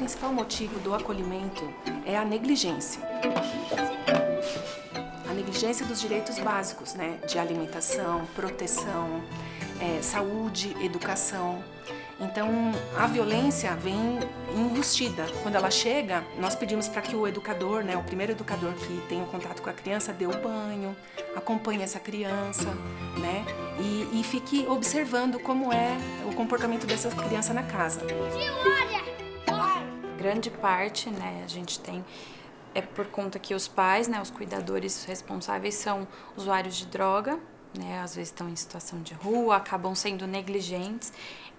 principal motivo do acolhimento é a negligência. A negligência dos direitos básicos, né? De alimentação, proteção, saúde, educação. Então, a violência vem enrustida. Quando ela chega, nós pedimos para que o educador, né, o primeiro educador que tem o contato com a criança, dê o banho, acompanhe essa criança, né, e fique observando como é o comportamento dessa criança na casa. Grande parte, né, a gente tem por conta que os pais, né, os cuidadores responsáveis são usuários de droga, né, às vezes estão em situação de rua, acabam sendo negligentes.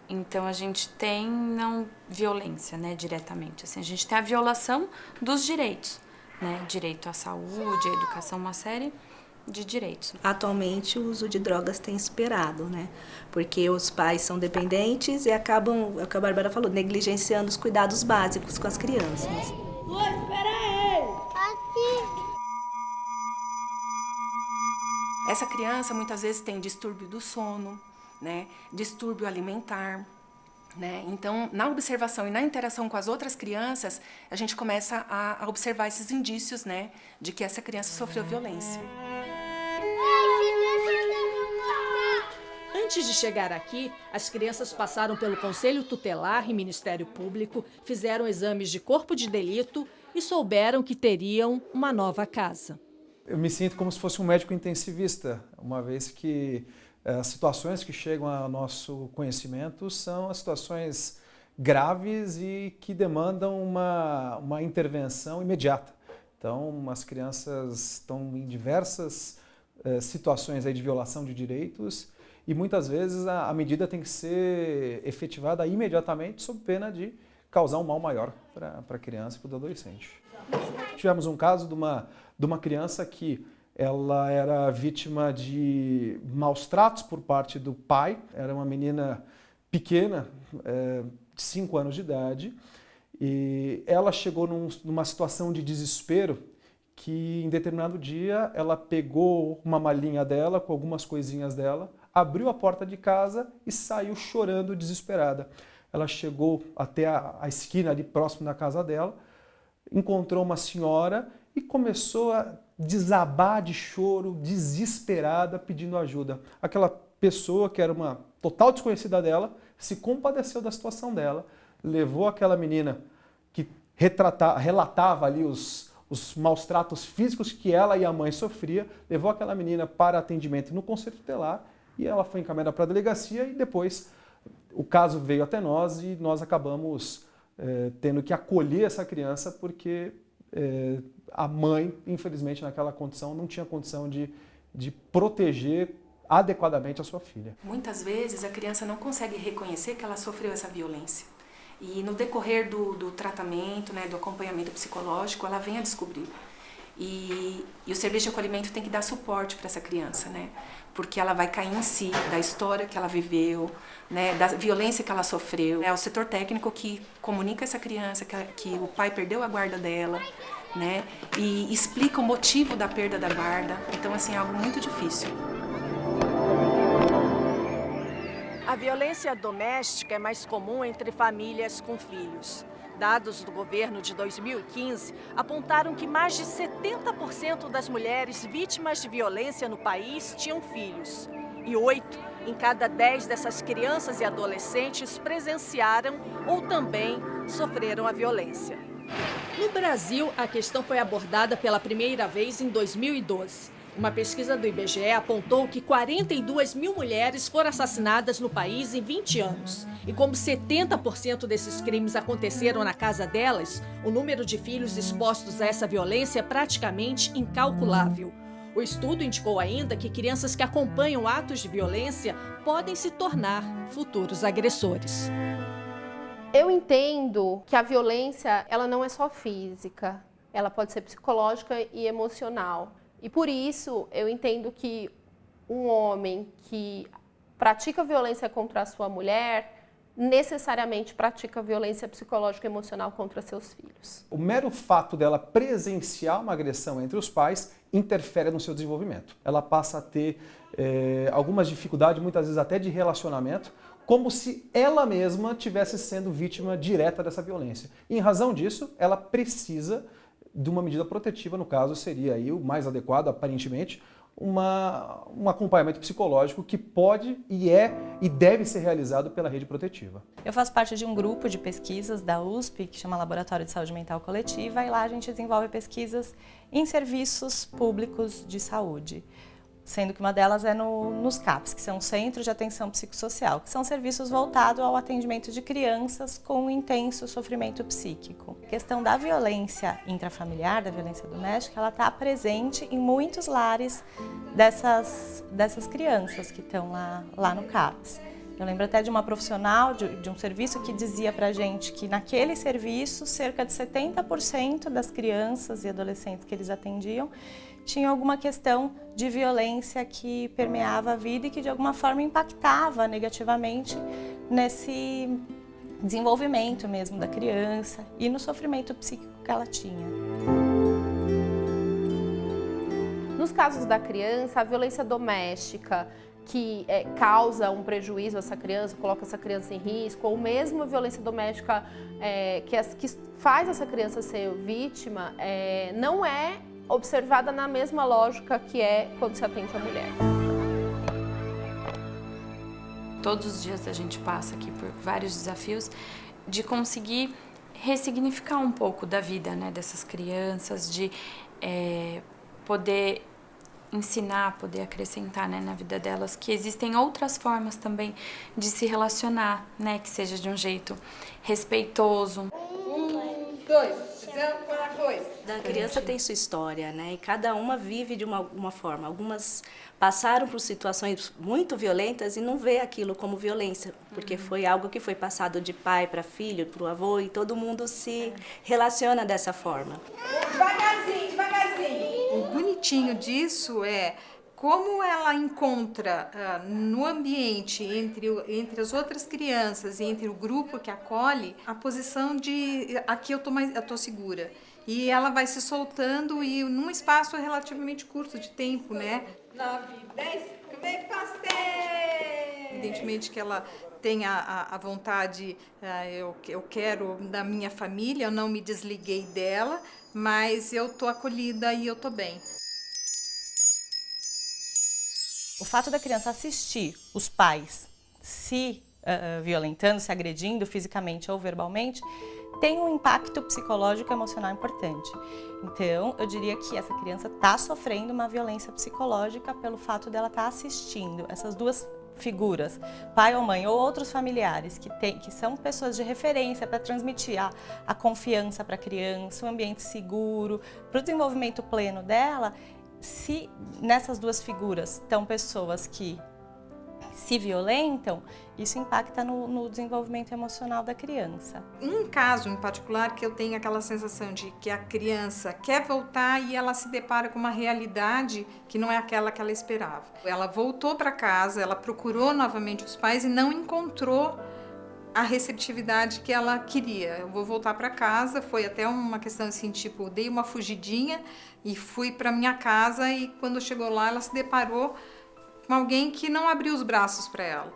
Então, a gente tem não violência, né, diretamente. Assim, a gente tem a violação dos direitos, né, direito à saúde, à educação, uma série de direitos. Atualmente, o uso de drogas tem esperado, né, porque os pais são dependentes e acabam, é o que a Bárbara falou, negligenciando os cuidados básicos com as crianças. Espera aí! Aqui! Essa criança, muitas vezes, tem distúrbio do sono, né, distúrbio alimentar, né? Então, na observação e na interação com as outras crianças, a gente começa a observar esses indícios, né, de que essa criança sofreu violência. Antes de chegar aqui, as crianças passaram pelo Conselho Tutelar e Ministério Público, fizeram exames de corpo de delito e souberam que teriam uma nova casa. Eu me sinto como se fosse um médico intensivista, uma vez que as situações que chegam ao nosso conhecimento são as situações graves e que demandam uma intervenção imediata. Então, as crianças estão em diversas situações aí de violação de direitos e muitas vezes a medida tem que ser efetivada imediatamente sob pena de causar um mal maior para a criança e para o adolescente. Tivemos um caso de uma criança que ela era vítima de maus tratos por parte do pai. Era uma menina pequena, de 5 anos de idade, e ela chegou numa situação de desespero que, em determinado dia, ela pegou uma malinha dela com algumas coisinhas dela, abriu a porta de casa e saiu chorando, desesperada. Ela chegou até a esquina ali próximo da casa dela, encontrou uma senhora e começou a desabar de choro, desesperada, pedindo ajuda. Aquela pessoa, que era uma total desconhecida dela, se compadeceu da situação dela, levou aquela menina que relatava ali os maus tratos físicos que ela e a mãe sofriam, levou aquela menina para atendimento no Conselho Tutelar e ela foi encaminhada para a delegacia e depois o caso veio até nós e nós acabamos tendo que acolher essa criança porque a mãe, infelizmente, naquela condição, não tinha condição de proteger adequadamente a sua filha. Muitas vezes a criança não consegue reconhecer que ela sofreu essa violência. E no decorrer do tratamento, né, do acompanhamento psicológico, ela vem a descobrir. E o serviço de acolhimento tem que dar suporte para essa criança, né? Porque ela vai cair em si, da história que ela viveu, né, da violência que ela sofreu. É o setor técnico que comunica essa criança que o pai perdeu a guarda dela, né, e explica o motivo da perda da guarda. Então, assim, é algo muito difícil. A violência doméstica é mais comum entre famílias com filhos. Dados do governo de 2015 apontaram que mais de 70% das mulheres vítimas de violência no país tinham filhos. E 8 em cada 10 dessas crianças e adolescentes presenciaram ou também sofreram a violência. No Brasil, a questão foi abordada pela primeira vez em 2012. Uma pesquisa do IBGE apontou que 42 mil mulheres foram assassinadas no país em 20 anos. E como 70% desses crimes aconteceram na casa delas, o número de filhos expostos a essa violência é praticamente incalculável. O estudo indicou ainda que crianças que acompanham atos de violência podem se tornar futuros agressores. Eu entendo que a violência, ela não é só física, ela pode ser psicológica e emocional. E por isso, eu entendo que um homem que pratica violência contra a sua mulher, necessariamente pratica violência psicológica e emocional contra seus filhos. O mero fato dela presenciar uma agressão entre os pais interfere no seu desenvolvimento. Ela passa a ter algumas dificuldades, muitas vezes até de relacionamento, como se ela mesma estivesse sendo vítima direta dessa violência. E, em razão disso, ela precisa de uma medida protetiva, no caso seria aí o mais adequado, aparentemente, um acompanhamento psicológico que pode e deve ser realizado pela rede protetiva. Eu faço parte de um grupo de pesquisas da USP, que chama Laboratório de Saúde Mental Coletiva, e lá a gente desenvolve pesquisas em serviços públicos de saúde, sendo que uma delas é nos CAPs, que são Centros de Atenção Psicossocial, que são serviços voltados ao atendimento de crianças com intenso sofrimento psíquico. A questão da violência intrafamiliar, da violência doméstica, ela está presente em muitos lares dessas crianças que estão lá no CAPs. Eu lembro até de uma profissional de um serviço que dizia pra gente que naquele serviço, cerca de 70% das crianças e adolescentes que eles atendiam tinha alguma questão de violência que permeava a vida e que de alguma forma impactava negativamente nesse desenvolvimento mesmo da criança e no sofrimento psíquico que ela tinha. Nos casos da criança, a violência doméstica que causa um prejuízo a essa criança, coloca essa criança em risco, ou mesmo a violência doméstica que faz essa criança ser vítima, não é observada na mesma lógica que é quando se atende a mulher. Todos os dias a gente passa aqui por vários desafios de conseguir ressignificar um pouco da vida, né, dessas crianças, de poder ensinar, poder acrescentar, né, na vida delas que existem outras formas também de se relacionar, né, que seja de um jeito respeitoso. 1, 2, Da criança tem sua história, né? E cada uma vive de uma forma. Algumas passaram por situações muito violentas e não vê aquilo como violência, porque foi algo que foi passado de pai para filho, para o avô, e todo mundo se relaciona dessa forma. Devagarzinho, devagarzinho. O bonitinho disso é como ela encontra no ambiente, entre as outras crianças e entre o grupo que acolhe, a posição de aqui eu tô segura. E ela vai se soltando e num espaço relativamente curto de tempo, né? 9, 10, comer pastel! Evidentemente que ela tem a vontade, eu quero da minha família, eu não me desliguei dela, mas eu tô acolhida e eu tô bem. O fato da criança assistir os pais se violentando, se agredindo fisicamente ou verbalmente, tem um impacto psicológico e emocional importante. Então, eu diria que essa criança está sofrendo uma violência psicológica pelo fato dela estar assistindo essas duas figuras, pai ou mãe, ou outros familiares que são pessoas de referência para transmitir a confiança para a criança, um ambiente seguro, para o desenvolvimento pleno dela. Se nessas duas figuras estão pessoas que se violentam, isso impacta no desenvolvimento emocional da criança. Um caso em particular que eu tenho aquela sensação de que a criança quer voltar e ela se depara com uma realidade que não é aquela que ela esperava. Ela voltou para casa, ela procurou novamente os pais e não encontrou a receptividade que ela queria. Eu vou voltar para casa, foi até uma questão assim, tipo, dei uma fugidinha e fui para minha casa, e quando chegou lá ela se deparou com alguém que não abriu os braços para ela.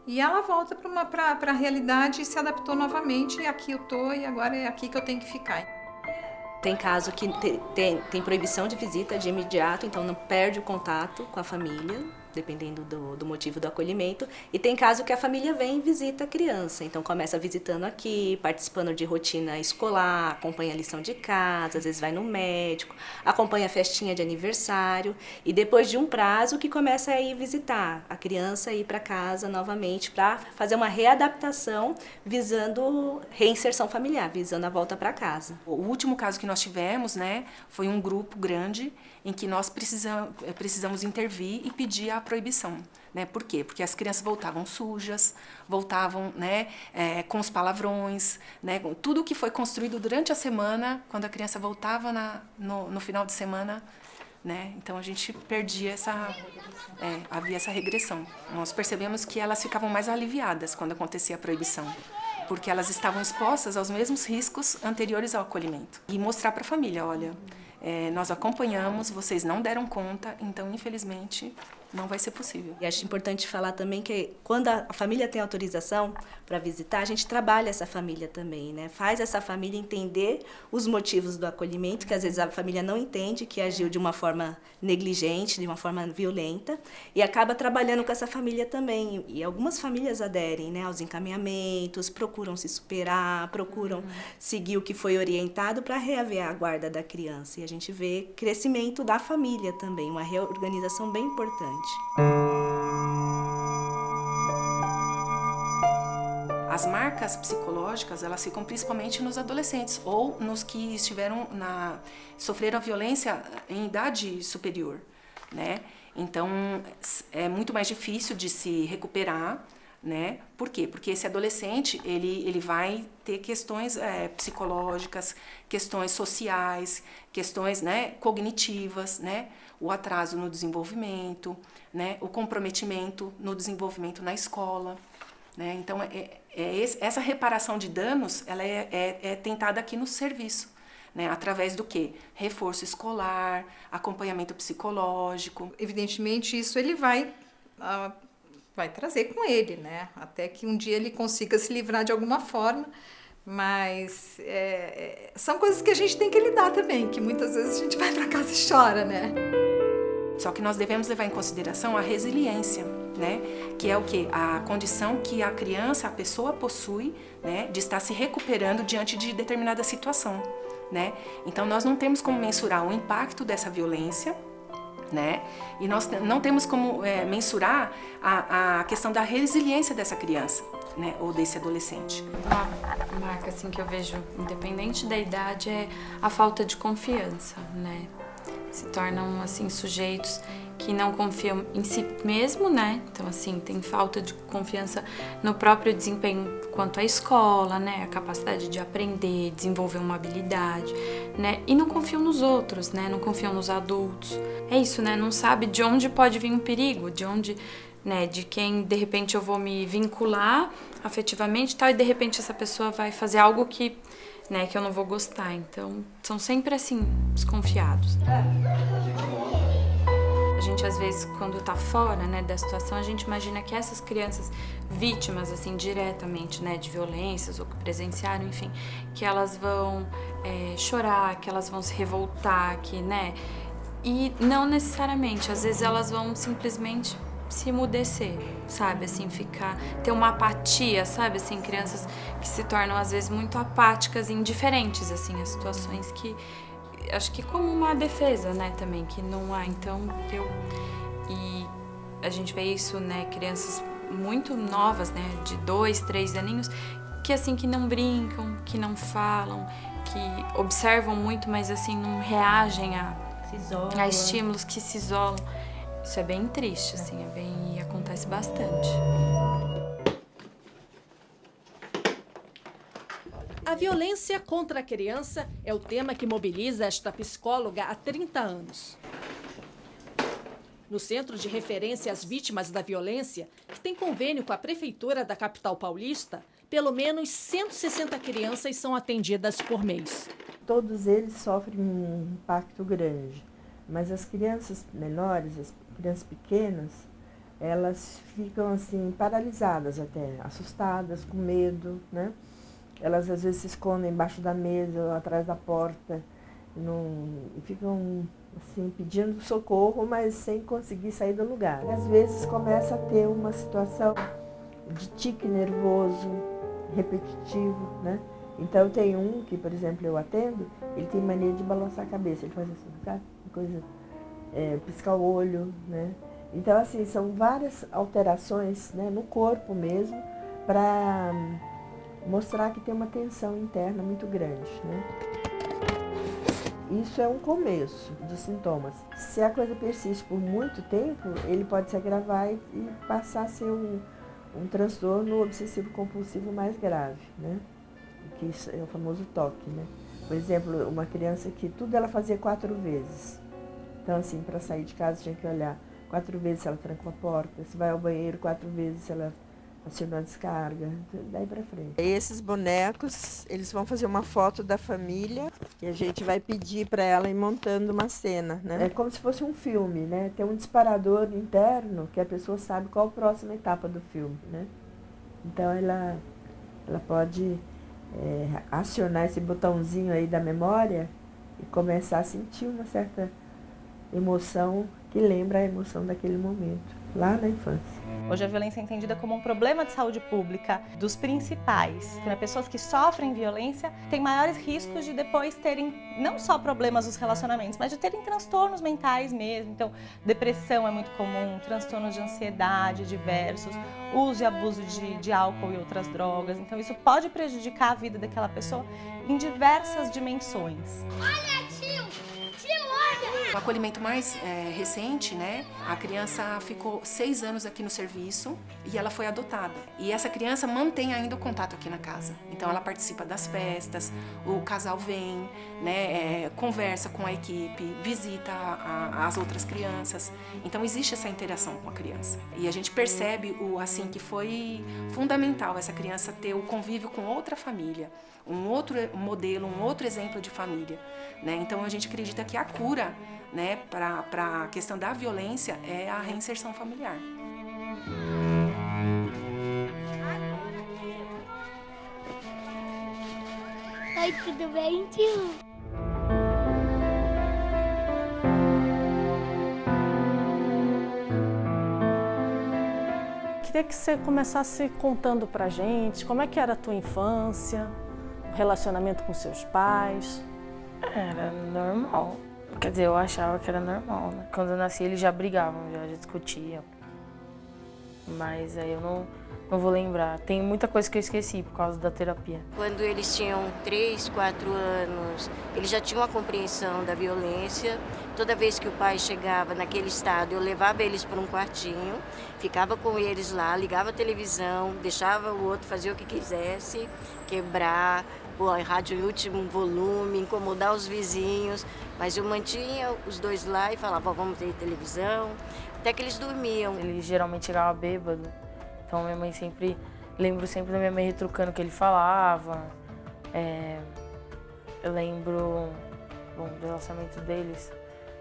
E ela volta para a realidade e se adaptou novamente, e aqui eu tô e agora é aqui que eu tenho que ficar. Tem caso que tem proibição de visita de imediato, então não perde o contato com a família, dependendo do motivo do acolhimento. E tem caso que a família vem e visita a criança, então começa visitando aqui, participando de rotina escolar, acompanha a lição de casa, às vezes vai no médico, acompanha a festinha de aniversário, e depois de um prazo que começa a ir visitar a criança e ir para casa novamente para fazer uma readaptação visando reinserção familiar, visando a volta para casa. O último caso que nós tivemos, né, foi um grupo grande em que nós precisamos intervir e pedir a proibição, né? Por quê? Porque as crianças voltavam sujas, voltavam, né, com os palavrões, né, com tudo que foi construído durante a semana, quando a criança voltava no final de semana, né? Então a gente perdia havia essa regressão. Nós percebemos que elas ficavam mais aliviadas quando acontecia a proibição, porque elas estavam expostas aos mesmos riscos anteriores ao acolhimento. E mostrar para a família, olha, nós acompanhamos, vocês não deram conta, então infelizmente não vai ser possível. E acho importante falar também que quando a família tem autorização para visitar, a gente trabalha essa família também, né? Faz essa família entender os motivos do acolhimento, que às vezes a família não entende, que agiu de uma forma negligente, de uma forma violenta, e acaba trabalhando com essa família também. E algumas famílias aderem, né, aos encaminhamentos, procuram se superar, procuram seguir o que foi orientado para reaver a guarda da criança. E a gente vê crescimento da família também, uma reorganização bem importante. As marcas psicológicas, elas ficam principalmente nos adolescentes ou nos que sofreram a violência em idade superior, né? Então, é muito mais difícil de se recuperar, né? Por quê? Porque esse adolescente, ele vai ter questões psicológicas, questões sociais, questões, né, cognitivas, né? O atraso no desenvolvimento, né? O comprometimento no desenvolvimento na escola, né? Então, essa reparação de danos, ela é tentada aqui no serviço, né? Através do quê? Reforço escolar, acompanhamento psicológico. Evidentemente, isso ele vai trazer com ele, né? Até que um dia ele consiga se livrar de alguma forma, mas são coisas que a gente tem que lidar também, que muitas vezes a gente vai para casa e chora, né? Só que nós devemos levar em consideração a resiliência, né? Que é o quê? A condição que a criança, a pessoa possui, né? De estar se recuperando diante de determinada situação, né? Então, nós não temos como mensurar o impacto dessa violência, né? E nós não temos como mensurar a questão da resiliência dessa criança, né? Ou desse adolescente. Uma marca assim, que eu vejo, independente da idade, é a falta de confiança, né? Se tornam assim sujeitos que não confiam em si mesmo, né? Então assim, tem falta de confiança no próprio desempenho quanto à escola, né? A capacidade de aprender, desenvolver uma habilidade, né? E não confiam nos outros, né? Não confiam nos adultos. É isso, né? Não sabe de onde pode vir um perigo, de onde, né? De quem de repente eu vou me vincular afetivamente e tal, e de repente essa pessoa vai fazer algo que, né, que eu não vou gostar. Então, são sempre assim, desconfiados. A gente, às vezes, quando tá fora, né, da situação, a gente imagina que essas crianças vítimas, assim, diretamente, né, de violências ou que presenciaram, enfim, que elas vão chorar, que elas vão se revoltar, que, né, e não necessariamente. Às vezes elas vão simplesmente se emudecer, sabe, assim, ter uma apatia, sabe, assim, crianças que se tornam às vezes muito apáticas e indiferentes, assim, a situações que, acho que como uma defesa, né, também, que não há, então, e a gente vê isso, né, crianças muito novas, né, de 2, 3 aninhos, que assim, que não brincam, que não falam, que observam muito, mas assim, não reagem a estímulos, que se isolam. Isso é bem triste, assim, e acontece bastante. A violência contra a criança é o tema que mobiliza esta psicóloga há 30 anos. No Centro de Referência às Vítimas da Violência, que tem convênio com a Prefeitura da capital paulista, pelo menos 160 crianças são atendidas por mês. Todos eles sofrem um impacto grande, mas as crianças menores, as crianças pequenas, elas ficam assim paralisadas até, assustadas, com medo, né? Elas às vezes se escondem embaixo da mesa ou atrás da porta e ficam assim pedindo socorro, mas sem conseguir sair do lugar. Às vezes começa a ter uma situação de tique nervoso, repetitivo, né? Então tem um que, por exemplo, eu atendo, ele tem mania de balançar a cabeça, ele faz assim, sabe? Uma coisa, piscar o olho, né? Então, assim, são várias alterações, né, no corpo mesmo, para mostrar que tem uma tensão interna muito grande, né? Isso é um começo dos sintomas. Se a coisa persiste por muito tempo, ele pode se agravar e passar a ser um transtorno obsessivo-compulsivo mais grave, né? Que isso é o famoso TOC, né? Por exemplo, uma criança que tudo ela fazia 4 vezes. Então, assim, para sair de casa tinha que olhar 4 vezes se ela tranca a porta, se vai ao banheiro 4 vezes se ela acionou a descarga, daí para frente. Esses bonecos, eles vão fazer uma foto da família e a gente vai pedir para ela ir montando uma cena, né? É como se fosse um filme, né? Tem um disparador interno que a pessoa sabe qual a próxima etapa do filme, né? Então ela pode acionar esse botãozinho aí da memória e começar a sentir uma certa emoção que lembra a emoção daquele momento, lá na infância. Hoje a violência é entendida como um problema de saúde pública dos principais. Pessoas que sofrem violência têm maiores riscos de depois terem não só problemas nos relacionamentos, mas de terem transtornos mentais mesmo. Então, depressão é muito comum, transtornos de ansiedade diversos, uso e abuso de álcool e outras drogas. Então, isso pode prejudicar a vida daquela pessoa em diversas dimensões. Olha, tio! O acolhimento mais recente, né? A criança ficou 6 anos aqui no serviço e ela foi adotada. E essa criança mantém ainda o contato aqui na casa. Então ela participa das festas, o casal vem, né? Conversa com a equipe, visita as outras crianças. Então existe essa interação com a criança. E a gente percebe assim que foi fundamental essa criança ter o convívio com outra família, um outro modelo, um outro exemplo de família, né? Então a gente acredita que a cura, né, para a questão da violência é a reinserção familiar. Oi, tudo bem, tio? Queria que você começasse contando pra gente como é que era a tua infância, o relacionamento com seus pais. Era normal. Quer dizer, eu achava que era normal, né? Quando eu nasci, eles já brigavam, já discutiam. Mas aí eu não vou lembrar. Tem muita coisa que eu esqueci por causa da terapia. Quando eles tinham 3, 4 anos, eles já tinham a compreensão da violência. Toda vez que o pai chegava naquele estado, eu levava eles para um quartinho, ficava com eles lá, ligava a televisão, deixava o outro fazer o que quisesse, quebrar, pôr a rádio em último volume, incomodar os vizinhos. Mas eu mantinha os dois lá e falava, vamos ter televisão, até que eles dormiam. Ele geralmente chegava bêbado, então minha mãe lembro sempre da minha mãe retrucando o que ele falava. Eu lembro do relacionamento deles.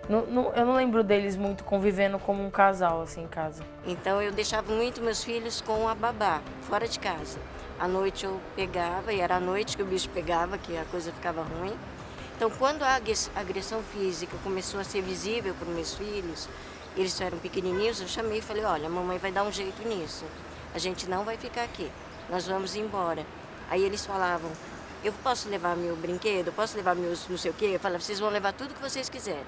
Eu não lembro deles muito convivendo como um casal, assim, em casa. Então eu deixava muito meus filhos com a babá, fora de casa. À noite eu pegava, e era à noite que o bicho pegava, que a coisa ficava ruim. Então quando a agressão física começou a ser visível para os meus filhos, eles eram pequenininhos, eu chamei e falei, olha, a mamãe vai dar um jeito nisso. A gente não vai ficar aqui, nós vamos embora. Aí eles falavam, eu posso levar meu brinquedo, posso levar meus não sei o quê? Eu falava, vocês vão levar tudo que vocês quiserem.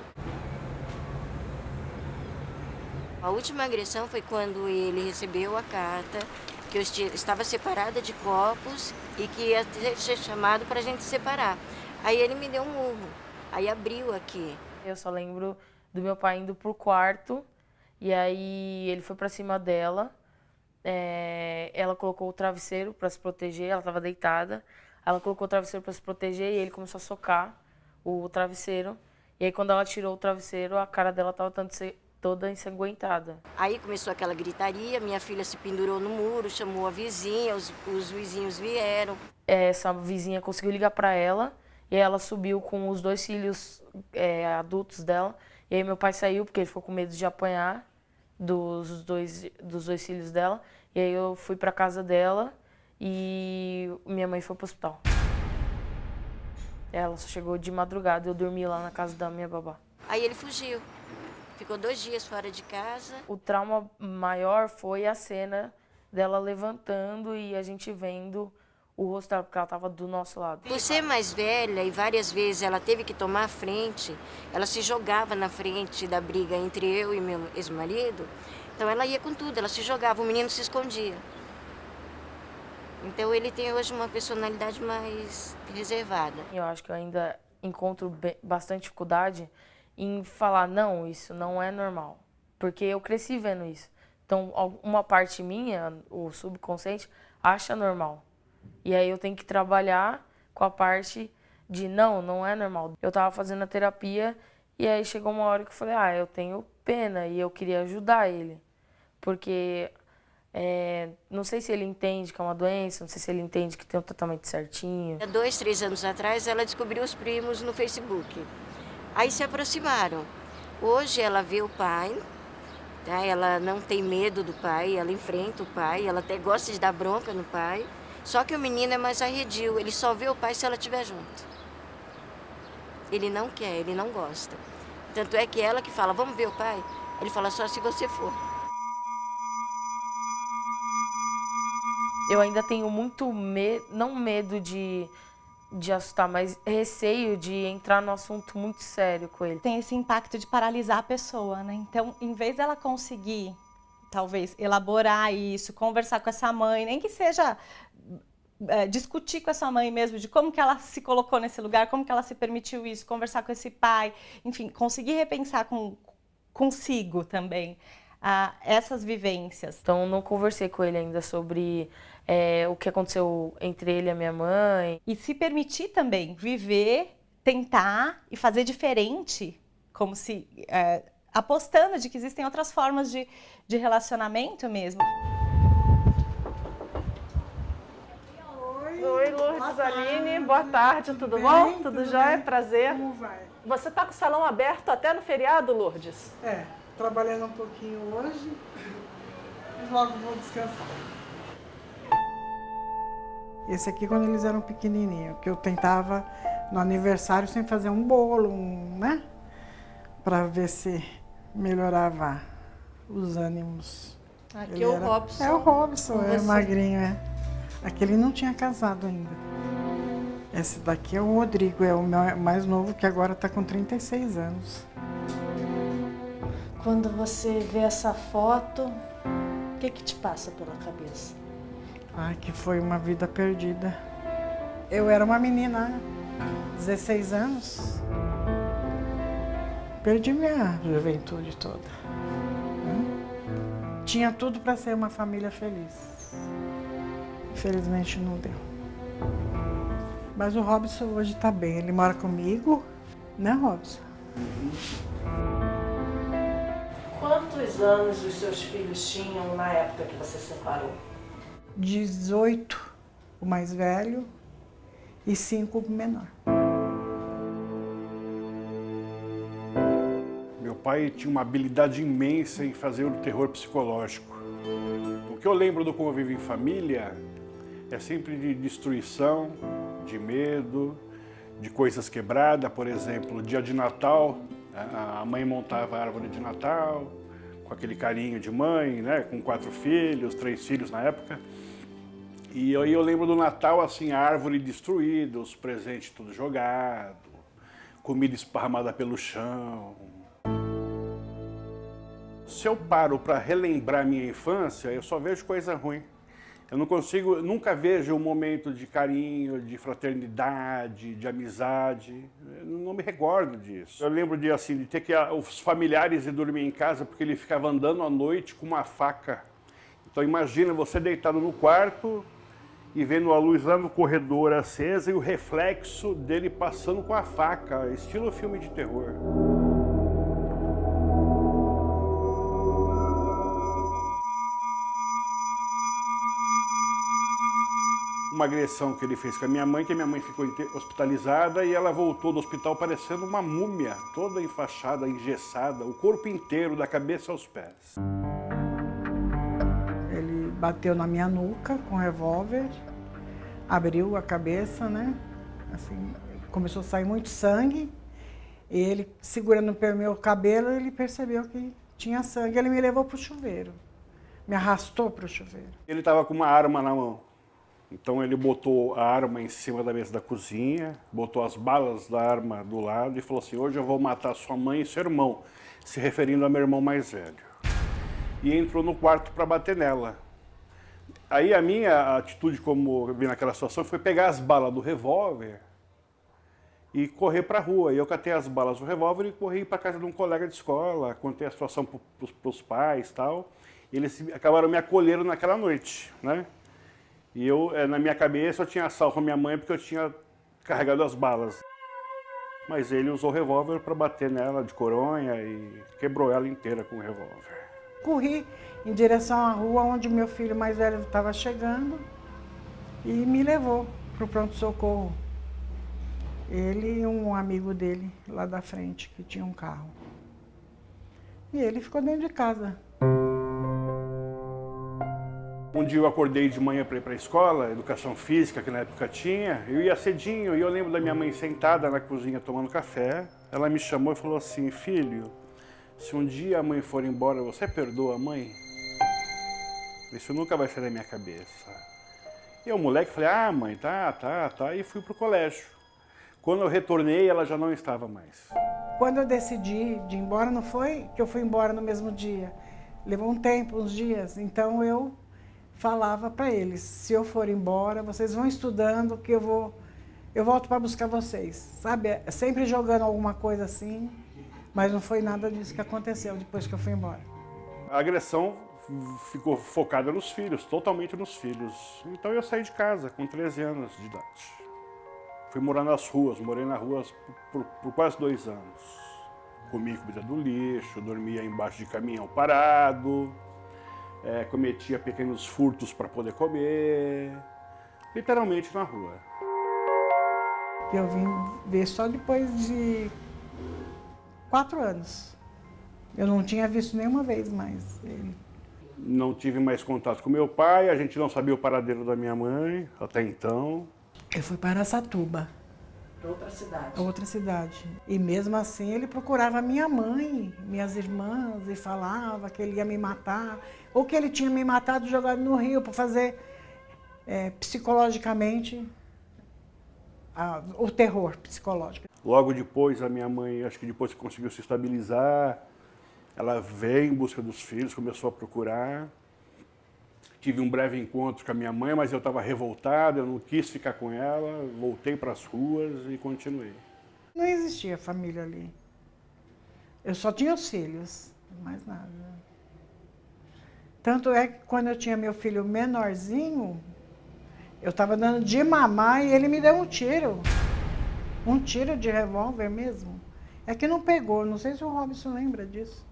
A última agressão foi quando ele recebeu a carta que eu estava separada de Copos e que ia ser chamado para a gente separar. Aí ele me deu um murro, aí abriu aqui. Eu só lembro do meu pai indo pro quarto e aí ele foi para cima dela. Ela colocou o travesseiro para se proteger, ela estava deitada. Ela colocou o travesseiro para se proteger e ele começou a socar o travesseiro. E aí quando ela tirou o travesseiro, a cara dela estava toda ensanguentada. Aí começou aquela gritaria, minha filha se pendurou no muro, chamou a vizinha, os vizinhos vieram. Essa vizinha conseguiu ligar para ela e ela subiu com os 2 filhos adultos dela. E aí meu pai saiu porque ele ficou com medo de apanhar dos dois filhos dela. E aí eu fui para casa dela e minha mãe foi pro hospital. Ela só chegou de madrugada, eu dormi lá na casa da minha babá. Aí ele fugiu. Ficou 2 dias fora de casa. O trauma maior foi a cena dela levantando e a gente vendo o rosto dela, porque ela estava do nosso lado. Por ser mais velha e várias vezes ela teve que tomar a frente, ela se jogava na frente da briga entre eu e meu ex-marido. Então ela ia com tudo, ela se jogava, o menino se escondia. Então ele tem hoje uma personalidade mais reservada. Eu acho que eu ainda encontro bastante dificuldade em falar, não, isso não é normal. Porque eu cresci vendo isso. Então, uma parte minha, o subconsciente, acha normal. E aí eu tenho que trabalhar com a parte de, não é normal. Eu tava fazendo a terapia e aí chegou uma hora que eu falei, eu tenho pena e eu queria ajudar ele. Porque Não sei se ele entende que é uma doença, não sei se ele entende que tem um tratamento certinho. Há 2, 3 anos atrás, ela descobriu os primos no Facebook. Aí se aproximaram. Hoje ela vê o pai, tá? Ela não tem medo do pai, ela enfrenta o pai, ela até gosta de dar bronca no pai. Só que o menino é mais arredio, ele só vê o pai se ela estiver junto. Ele não quer, ele não gosta. Tanto é que ela que fala, vamos ver o pai? Ele fala, só se você for. Eu ainda tenho muito medo, não medo de assustar, mas receio de entrar no assunto muito sério com ele. Tem esse impacto de paralisar a pessoa, né? Então, em vez dela conseguir, talvez, elaborar isso, conversar com essa mãe, nem que seja discutir com essa mãe mesmo, de como que ela se colocou nesse lugar, como que ela se permitiu isso, conversar com esse pai, enfim, conseguir repensar consigo também essas vivências. Então, não conversei com ele ainda sobre o que aconteceu entre ele e a minha mãe. E se permitir também viver, tentar e fazer diferente, como se apostando de que existem outras formas de relacionamento mesmo. Oi, Lourdes, Aline, boa tarde, tudo bom? Tudo jóia? Prazer. Como vai? Você está com o salão aberto até no feriado, Lourdes? Trabalhando um pouquinho hoje e logo vou descansar. Esse aqui quando eles eram pequenininhos, que eu tentava no aniversário sempre fazer um bolo, né? Para ver se melhorava os ânimos. Aqui é o Robson. É o Robson, Com é você. magrinho, Aquele não tinha casado ainda. Esse daqui é o Rodrigo, é o meu mais novo, que agora está com 36 anos. Quando você vê essa foto, o que te passa pela cabeça? Ai, que foi uma vida perdida. Eu era uma menina, 16 anos. Perdi minha juventude toda. Tinha tudo para ser uma família feliz. Infelizmente não deu. Mas o Robson hoje está bem, ele mora comigo, né, Robson? Quantos anos os seus filhos tinham na época que você separou? 18, o mais velho, e 5, o menor. Meu pai tinha uma habilidade imensa em fazer o terror psicológico. O que eu lembro do Convívio em Família é sempre de destruição, de medo, de coisas quebradas. Por exemplo, dia de Natal, a mãe montava a árvore de Natal, com aquele carinho de mãe, né? Com 4 filhos, 3 filhos na época. E aí eu lembro do Natal, assim, a árvore destruída, os presentes tudo jogado, comida esparramada pelo chão. Se eu paro para relembrar minha infância, eu só vejo coisa ruim. Eu não consigo, nunca vejo um momento de carinho, de fraternidade, de amizade. Eu não me recordo disso. Eu lembro de, assim, de ter que os familiares ir dormir em casa porque ele ficava andando à noite com uma faca. Então imagina você deitado no quarto e vendo a luz lá no corredor acesa e o reflexo dele passando com a faca, estilo filme de terror. Uma agressão que ele fez com a minha mãe, que a minha mãe ficou hospitalizada e ela voltou do hospital parecendo uma múmia, toda enfaixada, engessada, o corpo inteiro, da cabeça aos pés. Ele bateu na minha nuca com um revólver, abriu a cabeça, né? Assim, começou a sair muito sangue. E ele, segurando o meu cabelo, ele percebeu que tinha sangue. Ele me levou para o chuveiro, me arrastou para o chuveiro. Ele estava com uma arma na mão. Então ele botou a arma em cima da mesa da cozinha, botou as balas da arma do lado e falou assim, hoje eu vou matar sua mãe e seu irmão, se referindo ao meu irmão mais velho. E entrou no quarto para bater nela. Aí a minha atitude, como eu vi naquela situação, foi pegar as balas do revólver e correr para a rua. E eu catei as balas do revólver e corri para casa de um colega de escola, contei a situação para os pais e tal. E eles acabaram me acolhendo naquela noite, né? E eu, na minha cabeça, eu tinha salvo a minha mãe porque eu tinha carregado as balas. Mas ele usou o revólver para bater nela de coronha e quebrou ela inteira com o revólver. corri em direção à rua onde meu filho mais velho estava chegando e me levou para o pronto-socorro. Ele e um amigo dele lá da frente, que tinha um carro. E ele ficou dentro de casa. Um dia eu acordei de manhã para ir para a escola, educação física, que na época tinha. Eu ia cedinho e eu lembro da minha mãe sentada na cozinha tomando café. Ela me chamou e falou assim: filho, se um dia a mãe for embora, você perdoa a mãe? Isso nunca vai sair da minha cabeça. E o moleque falei: ah, mãe, tá. E fui pro colégio. Quando eu retornei, ela já não estava mais. Quando eu decidi de ir embora, não foi que eu fui embora no mesmo dia. Levou um tempo, uns dias. Então eu falava para eles: se eu for embora, vocês vão estudando que eu volto para buscar vocês. Sabe, sempre jogando alguma coisa assim, mas não foi nada disso que aconteceu depois que eu fui embora. A agressão ficou focada nos filhos, totalmente nos filhos. Então eu saí de casa com 13 anos de idade. Fui morar nas ruas, morei nas ruas por quase 2 anos. Comia comida do lixo, dormia embaixo de caminhão parado, cometia pequenos furtos para poder comer, literalmente na rua. Eu vim ver só depois de 4 anos. Eu não tinha visto nenhuma vez mais ele. Não tive mais contato com meu pai, a gente não sabia o paradeiro da minha mãe até então. Eu fui para Araçatuba. Outra cidade. Outra cidade. E mesmo assim ele procurava minha mãe, minhas irmãs, e falava que ele ia me matar, ou que ele tinha me matado e jogado no rio para fazer psicologicamente o terror psicológico. Logo depois, a minha mãe, acho que depois que conseguiu se estabilizar, ela veio em busca dos filhos, começou a procurar. Tive um breve encontro com a minha mãe, mas eu estava revoltado, eu não quis ficar com ela, voltei para as ruas e continuei. Não existia família ali. Eu só tinha os filhos, mais nada. Tanto é que quando eu tinha meu filho menorzinho, eu estava dando de mamar e ele me deu um tiro. Um tiro de revólver mesmo. É que não pegou, não sei se o Robson lembra disso.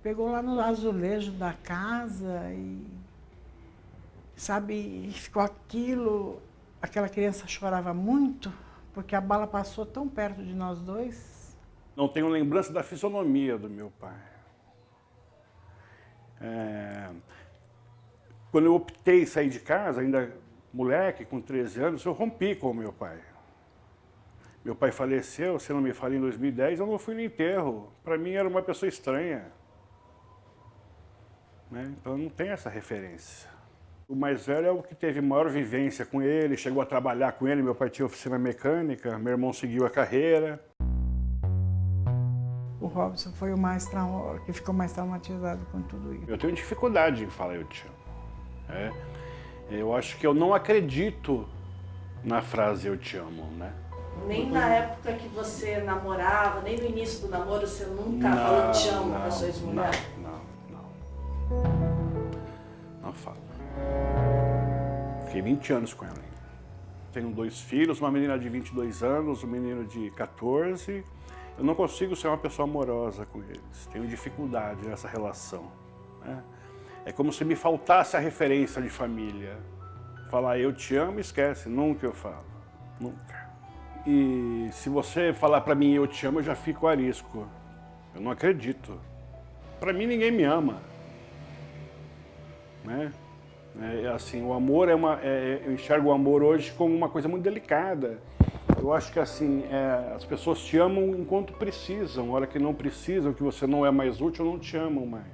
Pegou lá no azulejo da casa e, sabe, ficou aquilo. Aquela criança chorava muito, porque a bala passou tão perto de nós dois. Não tenho lembrança da fisionomia do meu pai. Quando eu optei em sair de casa, ainda moleque, com 13 anos, eu rompi com o meu pai. Meu pai faleceu, se não me falha, em 2010, eu não fui no enterro. Para mim era uma pessoa estranha. Então não tem essa referência. O mais velho é o que teve maior vivência com ele, chegou a trabalhar com ele, meu pai tinha oficina mecânica, meu irmão seguiu a carreira. O Robson foi o que ficou mais traumatizado com tudo isso. Eu tenho dificuldade em falar eu te amo. Eu acho que eu não acredito na frase eu te amo, né? Nem na época que você namorava, nem no início do namoro, você nunca falou te amo para sua ex-mulher? Não falo. Fiquei 20 anos com ela. Tenho 2 filhos, uma menina de 22 anos, um menino de 14. Eu não consigo ser uma pessoa amorosa com eles. Tenho dificuldade nessa relação. É como se me faltasse a referência de família. Falar eu te amo, esquece. Nunca eu falo. Nunca. E se você falar pra mim eu te amo, eu já fico arisco. Eu não acredito. Pra mim ninguém me ama. Assim, o amor eu enxergo o amor hoje como uma coisa muito delicada. Eu acho que assim, as pessoas te amam enquanto precisam. A hora que não precisam, que você não é mais útil, não te amam mais.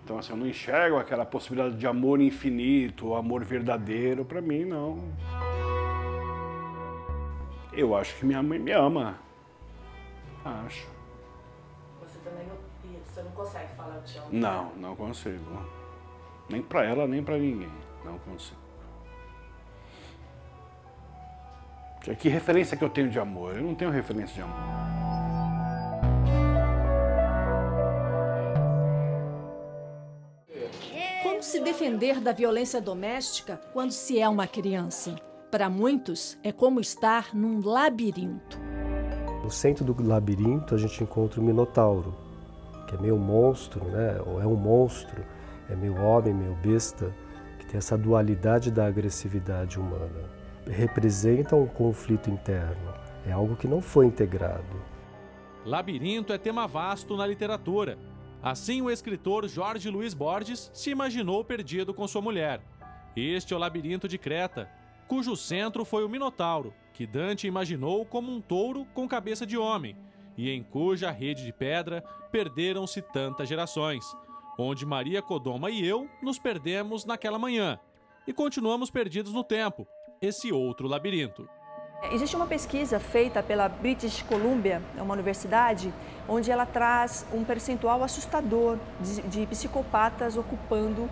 Então assim, eu não enxergo aquela possibilidade de amor infinito, amor verdadeiro. Pra mim, não. Eu acho que minha mãe me ama. Acho. Você não consegue falar eu te amo? Não consigo. Nem pra ela, nem pra ninguém. Não consigo. Que referência que eu tenho de amor? Eu não tenho referência de amor. Como se defender da violência doméstica quando se é uma criança? Para muitos, é como estar num labirinto. No centro do labirinto, a gente encontra o Minotauro, que é meio monstro, né? Ou é um monstro, é meio homem, meio besta, que tem essa dualidade da agressividade humana. Representa um conflito interno, é algo que não foi integrado. Labirinto é tema vasto na literatura. Assim, o escritor Jorge Luiz Borges se imaginou perdido com sua mulher. Este é o Labirinto de Creta, cujo centro foi o Minotauro, que Dante imaginou como um touro com cabeça de homem, e em cuja rede de pedra perderam-se tantas gerações, onde Maria Codoma e eu nos perdemos naquela manhã, e continuamos perdidos no tempo, esse outro labirinto. Existe uma pesquisa feita pela British Columbia, uma universidade, onde ela traz um percentual assustador de psicopatas ocupando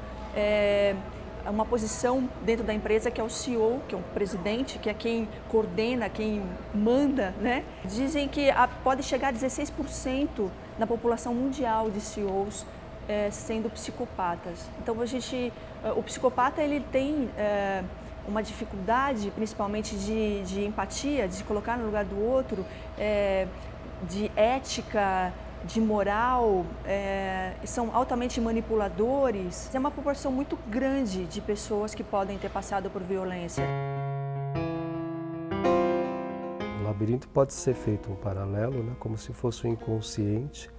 uma posição dentro da empresa, que é o CEO, que é o presidente, que é quem coordena, quem manda, né? Dizem que pode chegar a 16% na população mundial de CEOs sendo psicopatas. Então o psicopata ele tem uma dificuldade, principalmente de empatia, de se colocar no lugar do outro, de ética, de moral, são altamente manipuladores. É uma proporção muito grande de pessoas que podem ter passado por violência. O labirinto pode ser feito um paralelo, né, como se fosse o inconsciente,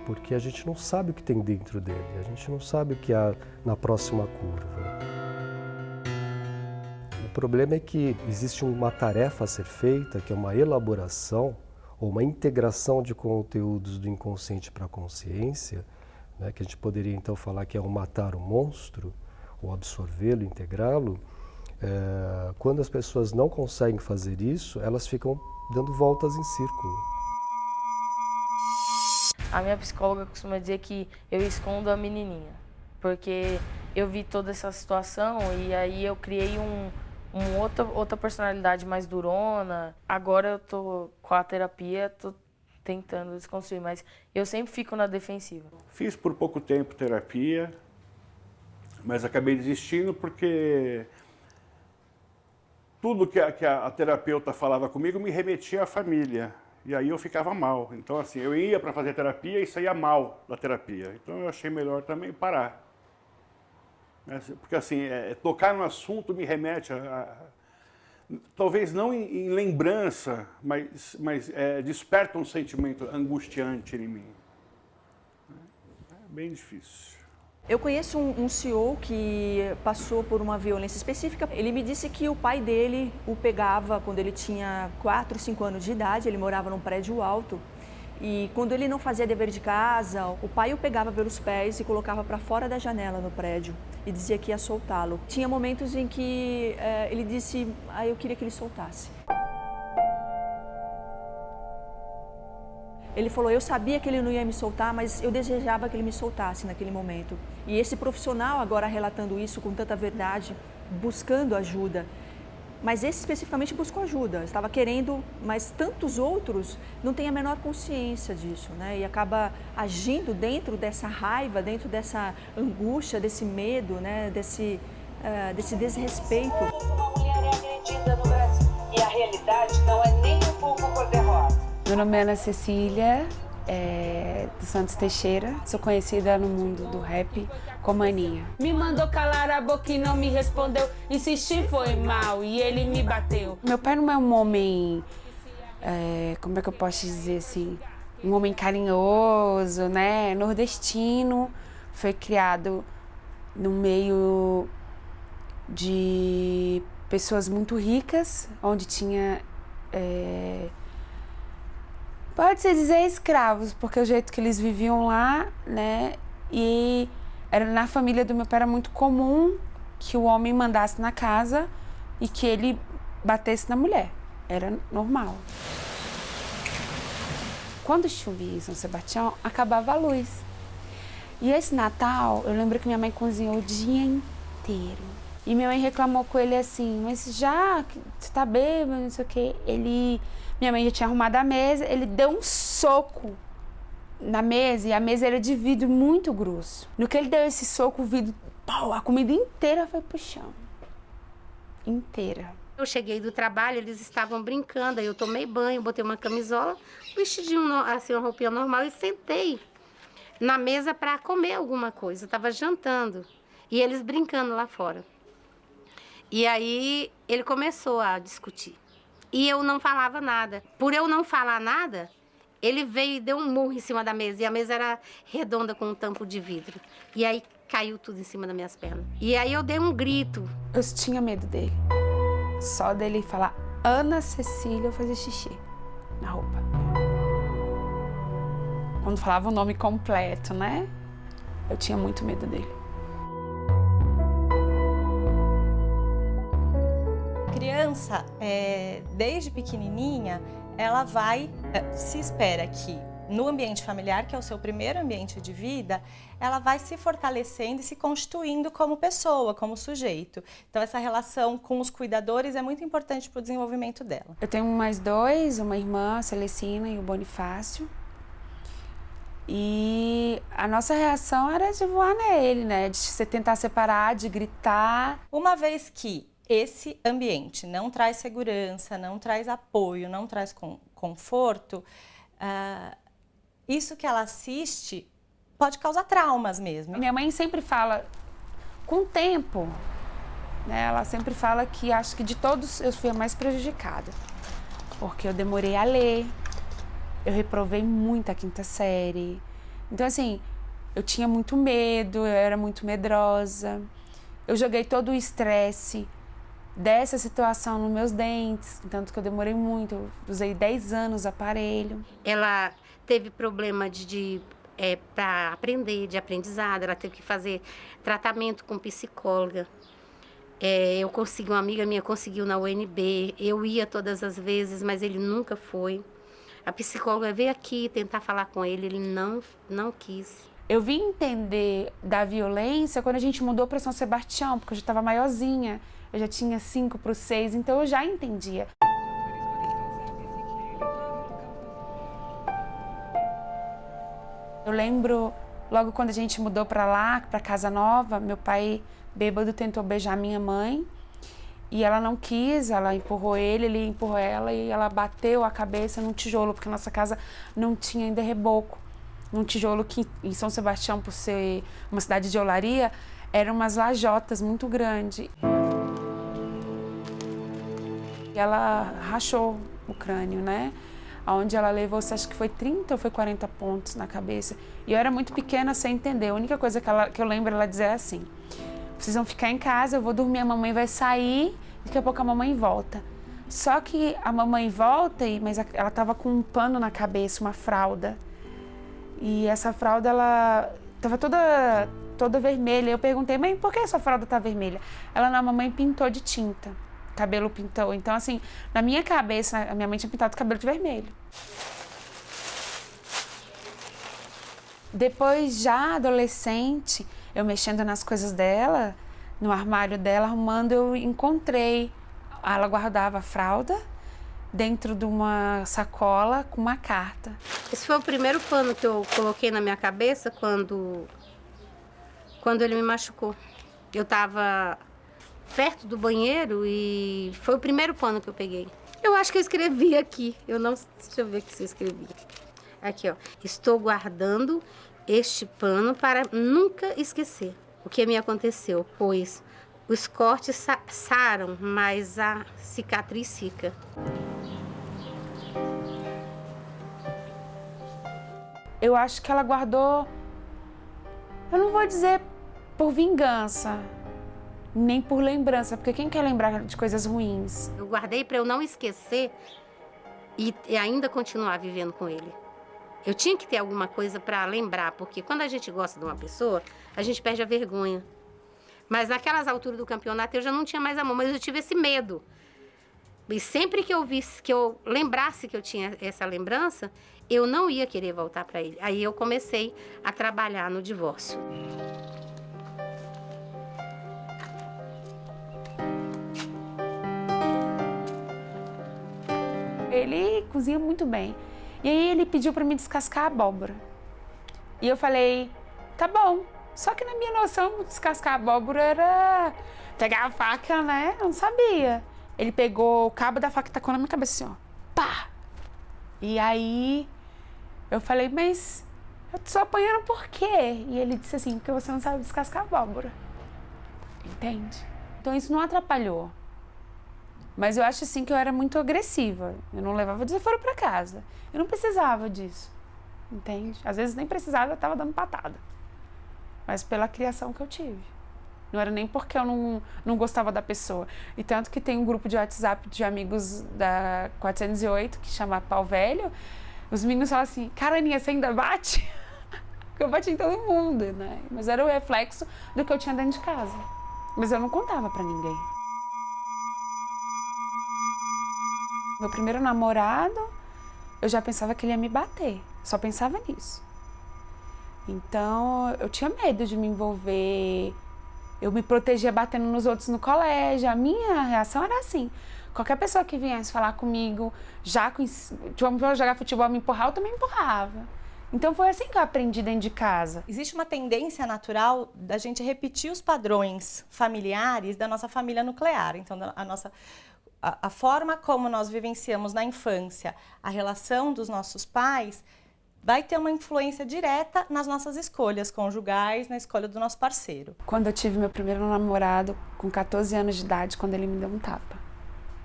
porque a gente não sabe o que tem dentro dele, a gente não sabe o que há na próxima curva. O problema é que existe uma tarefa a ser feita, que é uma elaboração ou uma integração de conteúdos do inconsciente para a consciência, né, que a gente poderia então falar que é matar o monstro, ou absorvê-lo, integrá-lo. Quando as pessoas não conseguem fazer isso, elas ficam dando voltas em círculo. A minha psicóloga costuma dizer que eu escondo a menininha, porque eu vi toda essa situação e aí eu criei outra personalidade mais durona. Agora eu tô com a terapia, tô tentando desconstruir, mas eu sempre fico na defensiva. Fiz por pouco tempo terapia, mas acabei desistindo porque tudo que a terapeuta falava comigo me remetia à família. E aí eu ficava mal. Então assim, eu ia para fazer terapia e saía mal da terapia. Então eu achei melhor também parar. Porque assim, tocar no assunto me remete talvez não em lembrança, mas desperta um sentimento angustiante em mim. É bem difícil. Eu conheço um CEO que passou por uma violência específica. Ele me disse que o pai dele o pegava quando ele tinha 4, 5 anos de idade, ele morava num prédio alto. E quando ele não fazia dever de casa, o pai o pegava pelos pés e colocava para fora da janela no prédio e dizia que ia soltá-lo. Tinha momentos em que ele disse, eu queria que ele soltasse. Ele falou, eu sabia que ele não ia me soltar, mas eu desejava que ele me soltasse naquele momento. E esse profissional agora relatando isso com tanta verdade, buscando ajuda. Mas esse especificamente buscou ajuda, estava querendo, mas tantos outros não têm a menor consciência disso, né? E acaba agindo dentro dessa raiva, dentro dessa angústia, desse medo, né? Desse desrespeito. Uma mulher é agredida no Brasil e a realidade não é nem um pouco cor-de-rosa. Meu nome é Ana Cecília, dos Santos Teixeira, sou conhecida no mundo do rap como Aninha. Me mandou calar a boca e não me respondeu, insisti foi mal e ele me bateu. Meu pai não é um homem, como é que eu posso dizer assim, um homem carinhoso, né, nordestino, foi criado no meio de pessoas muito ricas, onde tinha... Pode-se dizer escravos, porque o jeito que eles viviam lá, né? E na família do meu pai era muito comum que o homem mandasse na casa e que ele batesse na mulher. Era normal. Quando chovia em São Sebastião, acabava a luz. E esse Natal, eu lembro que minha mãe cozinhou o dia inteiro. E minha mãe reclamou com ele assim, mas já, você tá bêbado, não sei o quê. Minha mãe já tinha arrumado a mesa, ele deu um soco na mesa e a mesa era de vidro muito grosso. No que ele deu esse soco, o vidro, a comida inteira foi pro chão. Inteira. Eu cheguei do trabalho, eles estavam brincando, aí eu tomei banho, botei uma camisola, vestidinho, assim, uma roupinha normal e sentei na mesa para comer alguma coisa. Eu estava jantando e eles brincando lá fora. E aí ele começou a discutir. E eu não falava nada. Por eu não falar nada, ele veio e deu um murro em cima da mesa. E a mesa era redonda com um tampo de vidro. E aí caiu tudo em cima das minhas pernas. E aí eu dei um grito. Eu tinha medo dele. Só dele falar Ana Cecília, eu fazia xixi na roupa. Quando falava o nome completo, né? Eu tinha muito medo dele. Criança, desde pequenininha, ela se espera que no ambiente familiar, que é o seu primeiro ambiente de vida, ela vai se fortalecendo e se constituindo como pessoa, como sujeito. Então essa relação com os cuidadores é muito importante para o desenvolvimento dela. Eu tenho mais dois, uma irmã, a Celecina, e o Bonifácio. E a nossa reação era de voar nele, né? De se tentar separar, de gritar. Uma vez que esse ambiente não traz segurança, não traz apoio, não traz conforto, isso que ela assiste pode causar traumas mesmo. Minha mãe sempre fala, com o tempo, né, ela sempre fala que acho que de todos eu fui a mais prejudicada. Porque eu demorei a ler, eu reprovei muito a 5ª série. Então, assim, eu tinha muito medo, eu era muito medrosa. Eu joguei todo o estresse dessa situação nos meus dentes, tanto que eu demorei muito, eu usei 10 anos aparelho. Ela teve problema para aprender, de aprendizado, ela teve que fazer tratamento com psicóloga. Uma amiga minha conseguiu na UNB, eu ia todas as vezes, mas ele nunca foi. A psicóloga veio aqui tentar falar com ele, ele não quis. Eu vim entender da violência quando a gente mudou para São Sebastião, porque eu já estava maiorzinha. Eu já tinha 5 para 6, então eu já entendia. Eu lembro, logo quando a gente mudou para lá, para Casa Nova, meu pai, bêbado, tentou beijar minha mãe. E ela não quis, ela empurrou ele empurrou ela e ela bateu a cabeça num tijolo, porque nossa casa não tinha ainda reboco. Num tijolo que, em São Sebastião, por ser uma cidade de olaria, eram umas lajotas muito grandes. E ela rachou o crânio, né? Onde ela levou, acho que foi 30 ou foi 40 pontos na cabeça. E eu era muito pequena, sem entender. A única coisa que eu lembro ela dizer assim: vocês vão ficar em casa, eu vou dormir, a mamãe vai sair, daqui a pouco a mamãe volta. Só que a mamãe volta, mas ela estava com um pano na cabeça, uma fralda. E essa fralda, ela estava toda vermelha. Eu perguntei, mãe, por que essa fralda está vermelha? Ela, não, a mamãe pintou de tinta. O cabelo pintou. Então, assim, na minha cabeça, a minha mãe tinha pintado o cabelo de vermelho. Depois, já adolescente, eu mexendo nas coisas dela, no armário dela, arrumando, eu encontrei. Ela guardava a fralda dentro de uma sacola com uma carta. Esse foi o primeiro pano que eu coloquei na minha cabeça quando ele me machucou. Eu estava perto do banheiro e foi o primeiro pano que eu peguei. Eu acho que eu escrevi aqui. Deixa eu ver aqui se eu escrevi. Aqui, ó. Estou guardando este pano para nunca esquecer o que me aconteceu, pois os cortes saram, mas a cicatriz fica. Eu acho que ela guardou, eu não vou dizer por vingança, nem por lembrança, porque quem quer lembrar de coisas ruins? Eu guardei para eu não esquecer e ainda continuar vivendo com ele. Eu tinha que ter alguma coisa para lembrar, porque quando a gente gosta de uma pessoa, a gente perde a vergonha. Mas naquelas alturas do campeonato eu já não tinha mais amor, mas eu tive esse medo. E sempre que eu lembrasse que eu tinha essa lembrança, eu não ia querer voltar para ele. Aí eu comecei a trabalhar no divórcio. Ele cozinha muito bem. E aí ele pediu para mim descascar a abóbora. E eu falei, tá bom. Só que na minha noção, descascar a abóbora era pegar a faca, né? Eu não sabia. ele pegou o cabo da faca e tacou na minha cabeça assim, ó. Pá! E aí eu falei, mas eu tô apanhando por quê? E ele disse assim, porque você não sabe descascar abóbora. Entende? Então isso não atrapalhou. Mas eu acho assim que eu era muito agressiva. Eu não levava desaforo pra casa. Eu não precisava disso. Entende? Às vezes nem precisava, eu tava dando patada. Mas pela criação que eu tive. Não era nem porque eu não gostava da pessoa. E tanto que tem um grupo de WhatsApp de amigos da 408 que chama Pau Velho. Os meninos falam assim, cara, Aninha, você ainda bate? Porque eu bati em todo mundo, né? Mas era o reflexo do que eu tinha dentro de casa. Mas eu não contava pra ninguém. Meu primeiro namorado, eu já pensava que ele ia me bater. Só pensava nisso. Então, eu tinha medo de me envolver. Eu me protegia batendo nos outros no colégio. A minha reação era assim. Qualquer pessoa que viesse falar comigo, vamos jogar futebol, me empurrar, eu também empurrava. Então foi assim que eu aprendi dentro de casa. Existe uma tendência natural da gente repetir os padrões familiares da nossa família nuclear. Então, a forma como nós vivenciamos na infância a relação dos nossos pais vai ter uma influência direta nas nossas escolhas conjugais, na escolha do nosso parceiro. Quando eu tive meu primeiro namorado, com 14 anos de idade, quando ele me deu um tapa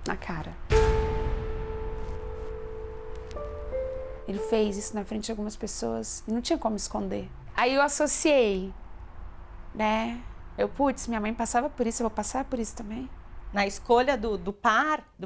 na cara. Ele fez isso na frente de algumas pessoas e não tinha como esconder. Aí eu associei, né? Putz, minha mãe passava por isso, eu vou passar por isso também. Na escolha do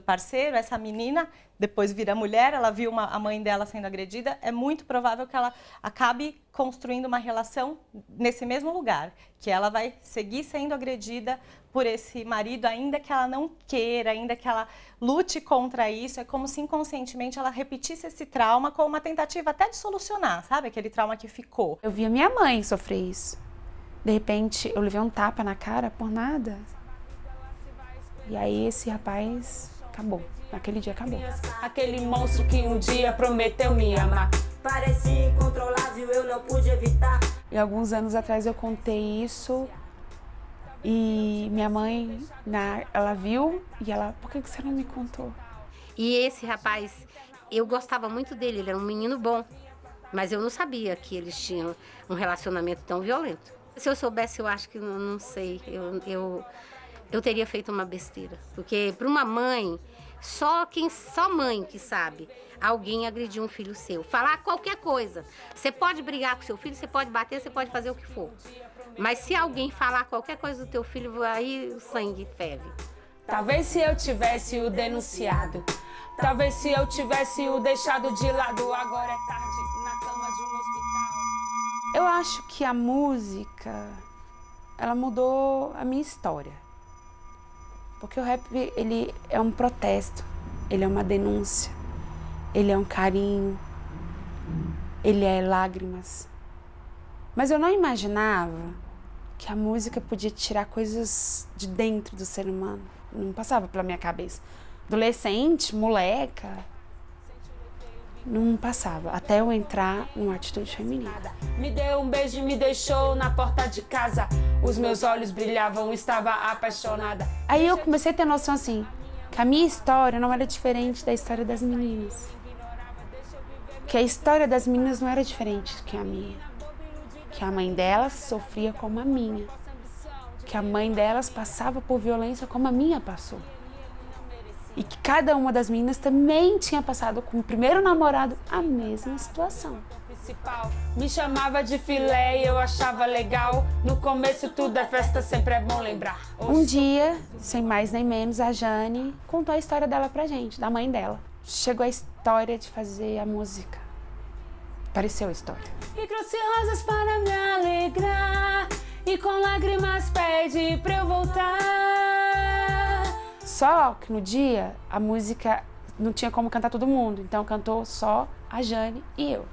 parceiro, essa menina depois vira mulher, ela viu a mãe dela sendo agredida, é muito provável que ela acabe construindo uma relação nesse mesmo lugar, que ela vai seguir sendo agredida por esse marido, ainda que ela não queira, ainda que ela lute contra isso, é como se inconscientemente ela repetisse esse trauma com uma tentativa até de solucionar, sabe? Aquele trauma que ficou. Eu via minha mãe sofrer isso. De repente, eu levei um tapa na cara por nada. E aí esse rapaz acabou. Naquele dia acabou. Aquele monstro que um dia prometeu me amar. Parecia incontrolável, eu não pude evitar. E alguns anos atrás eu contei isso. E minha mãe, ela viu e ela, por que você não me contou? E esse rapaz, eu gostava muito dele, ele era um menino bom. Mas eu não sabia que eles tinham um relacionamento tão violento. Se eu soubesse, eu acho que não sei. Eu teria feito uma besteira. Porque para uma mãe, só mãe que sabe, alguém agredir um filho seu. Falar qualquer coisa. Você pode brigar com seu filho, você pode bater, você pode fazer o que for. Mas se alguém falar qualquer coisa do teu filho, aí o sangue ferve. Talvez se eu tivesse o denunciado, talvez se eu tivesse o deixado de lado, agora é tarde na cama de um hospital. Eu acho que a música, ela mudou a minha história. Porque o rap, ele é um protesto, ele é uma denúncia, ele é um carinho, ele é lágrimas. Mas eu não imaginava que a música podia tirar coisas de dentro do ser humano. Não passava pela minha cabeça. Adolescente, moleca, não passava. Até eu entrar numa atitude feminina. Me deu um beijo e me deixou na porta de casa. Os meus olhos brilhavam, estava apaixonada. Aí eu comecei a ter noção assim, que a minha história não era diferente da história das meninas. Que a história das meninas não era diferente do que a minha. Que a mãe delas sofria como a minha. Que a mãe delas passava por violência como a minha passou. E que cada uma das meninas também tinha passado com o primeiro namorado a mesma situação. Me chamava de filé e eu achava legal. No começo tudo é festa, sempre é bom lembrar. Um dia, sem mais nem menos, a Jane contou a história dela pra gente, da mãe dela. Chegou a história de fazer a música. Apareceu a história. E trouxe rosas para me alegrar, e com lágrimas pede pra eu voltar. Só que no dia, a música não tinha como cantar todo mundo, então cantou só a Jane e eu.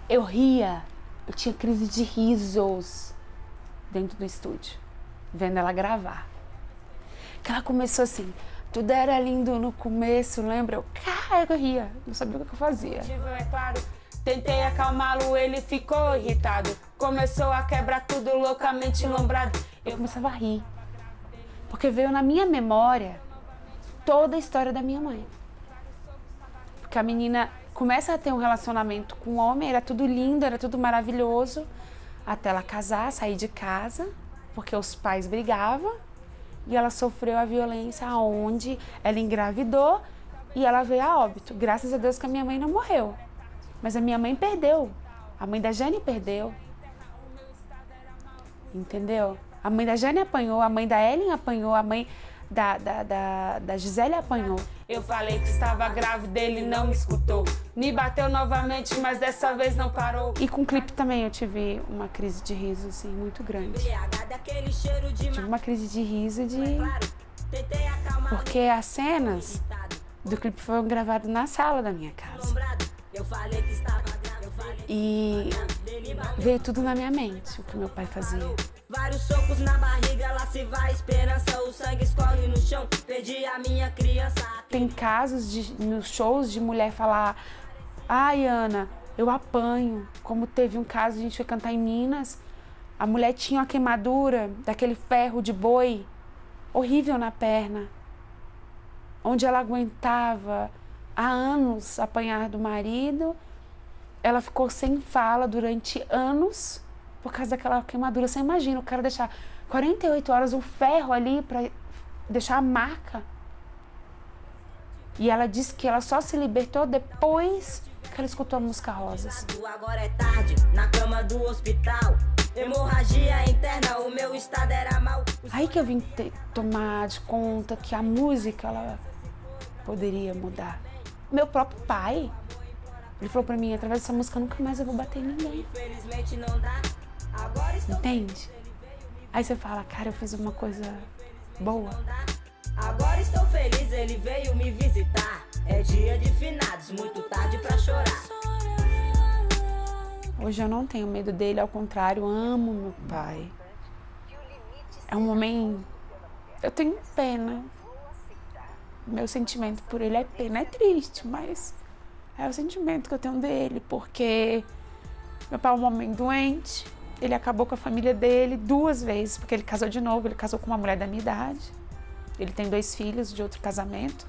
Eu ria, eu tinha crise de risos dentro do estúdio, vendo ela gravar. Que ela começou assim, tudo era lindo no começo, lembra? Eu ria, não sabia o que eu fazia. É claro, tentei acalmá-lo, ele ficou irritado. Começou a quebrar tudo loucamente lombrado. Eu começava a rir. Porque veio na minha memória toda a história da minha mãe. Porque a menina começa a ter um relacionamento com o homem, era tudo lindo, era tudo maravilhoso, até ela casar, sair de casa, porque os pais brigavam, e ela sofreu a violência onde ela engravidou e ela veio a óbito. Graças a Deus que a minha mãe não morreu. Mas a minha mãe perdeu. A mãe da Jane perdeu. Entendeu? A mãe da Jane apanhou, a mãe da Ellen apanhou, a mãe da Gisele apanhou. Eu falei que estava grávida, ele não me escutou. Me bateu novamente, mas dessa vez não parou. E com o clipe também eu tive uma crise de riso, assim, muito grande. Tive uma crise de riso porque as cenas do clipe foram gravadas na sala da minha casa. E veio tudo na minha mente, o que meu pai fazia. Vários socos na barriga, ela se vai, esperança, o sangue escorre no chão, perdi a minha criança. Tem casos nos shows de mulher falar: ai, Ana, eu apanho. Como teve um caso, a gente foi cantar em Minas, a mulher tinha uma queimadura daquele ferro de boi horrível na perna, onde ela aguentava há anos apanhar do marido. Ela ficou sem fala durante anos por causa daquela queimadura. Você imagina o cara deixar 48 horas um ferro ali para deixar a marca. E ela disse que ela só se libertou depois que ela escutou a música Rosas. Agora é tarde, na cama do hospital. Hemorragia interna, o meu estado era mau. Aí que eu vim tomar de conta que a música ela poderia mudar. Meu próprio pai, ele falou pra mim: através dessa música nunca mais eu vou bater em ninguém. Entende? Aí você fala: cara, eu fiz uma coisa boa. Agora estou feliz, ele veio me visitar. É dia de finados, muito tarde pra chorar. Hoje eu não tenho medo dele, ao contrário, amo meu pai. É um momento... Eu tenho pena. Meu sentimento por ele é pena, é triste, mas é o sentimento que eu tenho dele, porque meu pai é um homem doente, ele acabou com a família dele 2 vezes, porque ele casou de novo, ele casou com uma mulher da minha idade. Ele tem 2 filhos de outro casamento.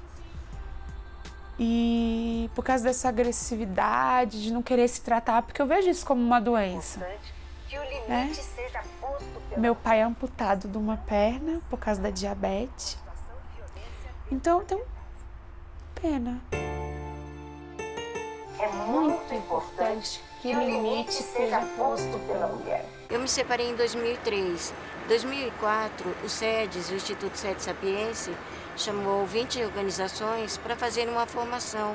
E por causa dessa agressividade, de não querer se tratar, porque eu vejo isso como uma doença. Né? Meu pai é amputado de uma perna por causa da diabetes. Então eu tenho pena. É muito importante que o limite seja posto pela mulher. Eu me separei em 2003. Em 2004, o SEDES, o Instituto SEDES Sapiense, chamou 20 organizações para fazer uma formação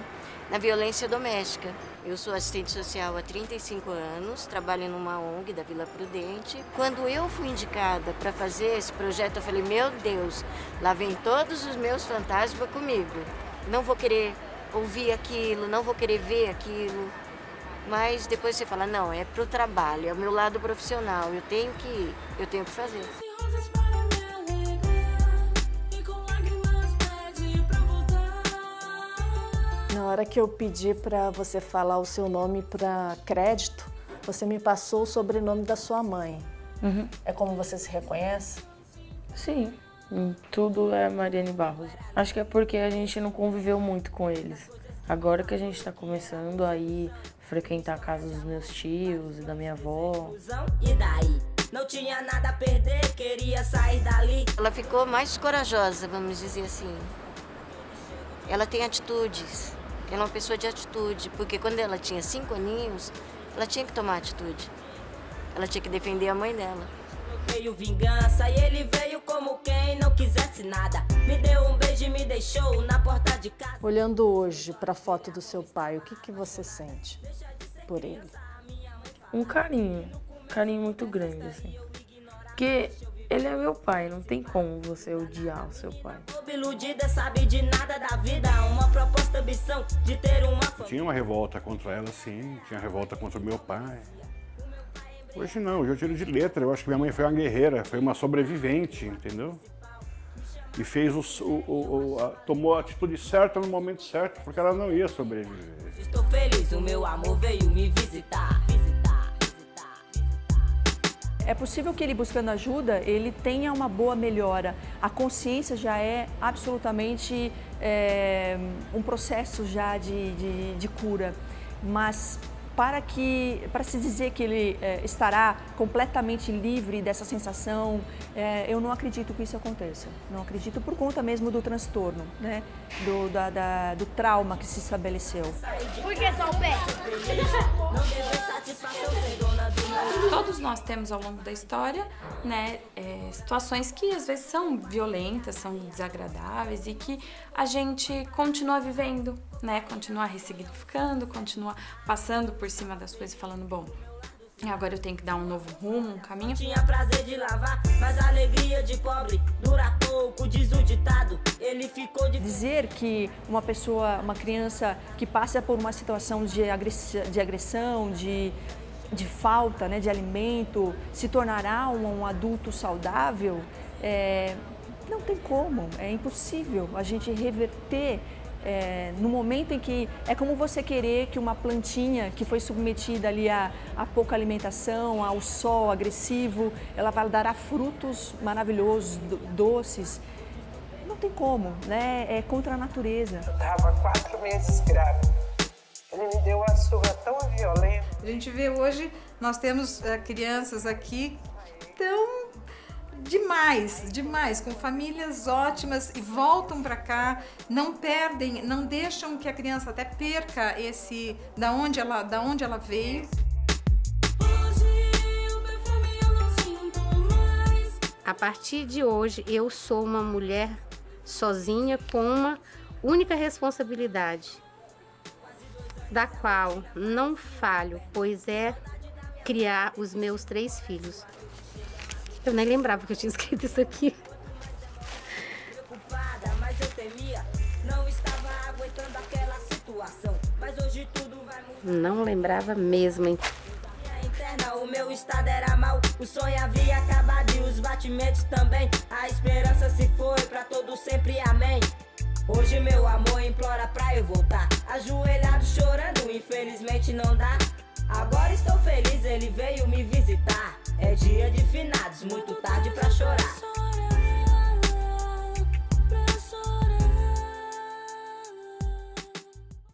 na violência doméstica. Eu sou assistente social há 35 anos, trabalho numa ONG da Vila Prudente. Quando eu fui indicada para fazer esse projeto, eu falei: meu Deus, lá vem todos os meus fantasmas comigo. Não vou querer ouvir aquilo, não vou querer ver aquilo. Mas depois você fala: não, é pro trabalho, é o meu lado profissional, eu tenho que ir, eu tenho que fazer. Na hora que eu pedi para você falar o seu nome para crédito, você me passou o sobrenome da sua mãe. Uhum. É como você se reconhece? Sim, tudo é Mariane Barros. Acho que é porque a gente não conviveu muito com eles. Agora que a gente tá começando aí frequentar a casa dos meus tios e da minha avó. E daí? Não tinha nada a perder, queria sair dali. Ela ficou mais corajosa, vamos dizer assim. Ela tem atitudes. Ela é uma pessoa de atitude, porque quando ela tinha 5 aninhos, ela tinha que tomar atitude. Ela tinha que defender a mãe dela. Veio vingança e ele veio como quem não quisesse nada. Me deu um beijo e me deixou na porta de casa. Olhando hoje para a foto do seu pai, o que você sente por ele? Um carinho muito grande, assim. Porque ele é meu pai, não tem como você odiar o seu pai. Iludida, sabe de nada da vida, uma proposta, ambição de ter uma família. Tinha uma revolta contra ela, sim. Tinha revolta contra o meu pai. Hoje não, hoje eu tiro de letra. Eu acho que minha mãe foi uma guerreira, foi uma sobrevivente, entendeu? E fez tomou a atitude certa no momento certo, porque ela não ia sobreviver. Estou feliz, o meu amor veio me visitar. é possível que ele, buscando ajuda, ele tenha uma boa melhora. A consciência já é absolutamente um processo já de cura, mas para se dizer que ele estará completamente livre dessa sensação, eu não acredito que isso aconteça. Não acredito por conta mesmo do transtorno, né? Do trauma que se estabeleceu. Por que só o pé? Todos nós temos ao longo da história, né, situações que às vezes são violentas, são desagradáveis e que a gente continua vivendo, né, continua ressignificando, continua passando por cima das coisas e falando, bom, agora eu tenho que dar um novo rumo, um caminho. Tinha prazer de lavar, mas a alegria de pobre dura pouco, diz o ditado. Ele ficou de... Dizer que uma pessoa, uma criança que passa por uma situação de agressão, de falta, né, de alimento, se tornará um adulto saudável, não tem como, é impossível a gente reverter no momento em que é como você querer que uma plantinha que foi submetida ali a pouca alimentação, ao sol agressivo, ela vai dar frutos maravilhosos, doces. Não tem como, né? É contra a natureza. Eu estava 4 meses grávida. Ele me deu uma surra tão violenta. A gente vê hoje, nós temos crianças aqui tão demais, com famílias ótimas e voltam para cá, não perdem, não deixam que a criança até perca da onde ela veio. A partir de hoje, eu sou uma mulher sozinha com uma única responsabilidade, da qual não falho, pois é criar os meus 3 filhos. Eu nem lembrava que eu tinha escrito isso aqui. Mas eu temia, não estava aguentando aquela situação. Mas hoje tudo vai mudar. Não lembrava mesmo, hein? Interna, o meu estado era mau, o sonho havia acabado e os batimentos também. A esperança se foi pra todo sempre, amém. Hoje meu amor implora pra eu voltar, ajoelhado chorando, infelizmente não dá. Agora estou feliz, ele veio me visitar. É dia de finados, muito tarde pra chorar.